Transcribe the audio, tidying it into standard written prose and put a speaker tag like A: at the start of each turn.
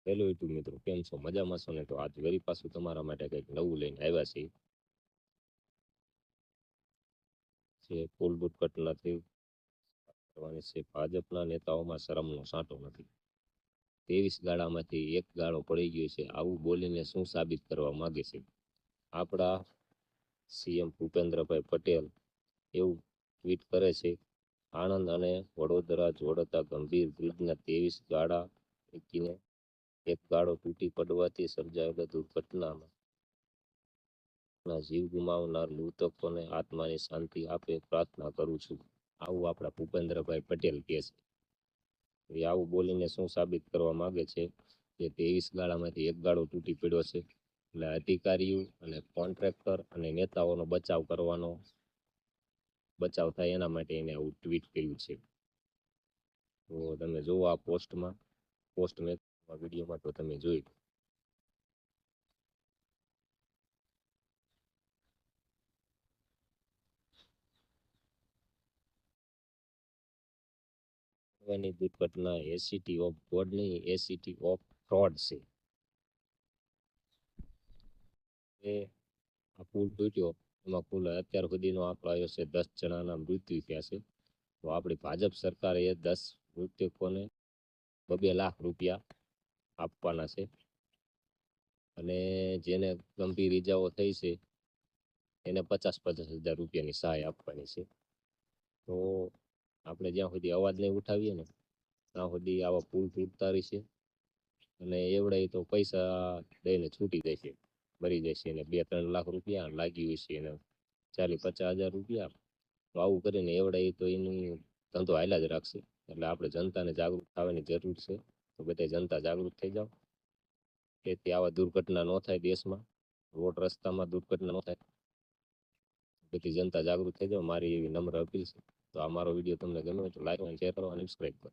A: Hello YouTube મિત્રો, કેમ છો? મજામાં છો ને? તો આજ વળી પાછું તમારા માટે કંઈક નવું લઈને આવ્યા છીએ. જે ફૂલ બુટકટ નથી કરવાની છે. ભાજપના નેતાઓમાં શરમનો સાંટો નથી. 23 ગાળામાંથી એક ગાળો પડી ગયો છે. આવું બોલીને શું સાબિત કરવા માંગે છે? આપણા સીએમ ભૂપેન્દ્રભાઈ પટેલ એવું ટ્વીટ કરે છે. આણંદ અને વડોદરા જોડતા ગંભીર બ્રિજના 23 ગાળા પૈકીને એક ગાળો તૂટી પડવાથી સર્જાયેલા દુર્ઘટનામાં જીવ ગુમાવનાર મૃતકોને આત્માની શાંતિ આપે પ્રાર્થના કરું છું. આવું આપણા ભૂપેન્દ્રભાઈ પટેલ કહે છે. એ આવું બોલીને શું સાબિત કરવા માંગે છે? કે 23 ગાળામાંથી એક ગાળો તૂટી પડ્યો છે, એટલે અધિકારીઓ અને કોન્ટ્રાક્ટર અને નેતાઓનો બચાવ થાય એના માટે એને આવું ટ્વીટ કર્યું છે. તો તમે જુઓ આ પોસ્ટ મેં વિડીયોમાં તો તમે જોઈ. દુર્ઘટના એસીટી ઓફ ગોડ નહીં, એસીટી ઓફ ફ્રોડ છે. એ આ પુલ તૂટ્યો એમાં કુલ અત્યાર સુધીનો આંકડો આવ્યો છે 10 જણાના મૃત્યુ થયા છે. તો આપણી ભાજપ સરકારે એ 10 મૃતકોને 2 લાખ રૂપિયા આપવાના છે, અને જેને ગંભીર ઈજાઓ થઈ છે એને 50,000 રૂપિયાની સહાય આપવાની છે. તો આપણે જ્યાં સુધી અવાજ નહીં ઉઠાવીએ ને ત્યાં સુધી આવા પુલ તૂટતા રહેશે, અને એવડાય તો પૈસા દઈને છૂટી જશે, મરી જશે. એને 2-3 લાખ રૂપિયા લાગ્યું છે, એને 40-50,000 રૂપિયા. તો આવું કરીને એવડાય તો એનું ધંધો હાલ્યા જ રાખશે. એટલે આપણે જનતાને જાગૃત થવાની જરૂર છે. તો બધા જનતા જાગૃત થઈ જાઓ, તેથી આવા દુર્ઘટના ન થાય દેશમાં, રોડ રસ્તામાં દુર્ઘટના ન થાય. બધી જનતા જાગૃત થઈ જાઓ, મારી એવી નમ્ર અપીલ છે. તો આ મારો વિડીયો તમને ગમે તો લાઈક અને શેર કરો અને સબસ્ક્રાઈબ કરો.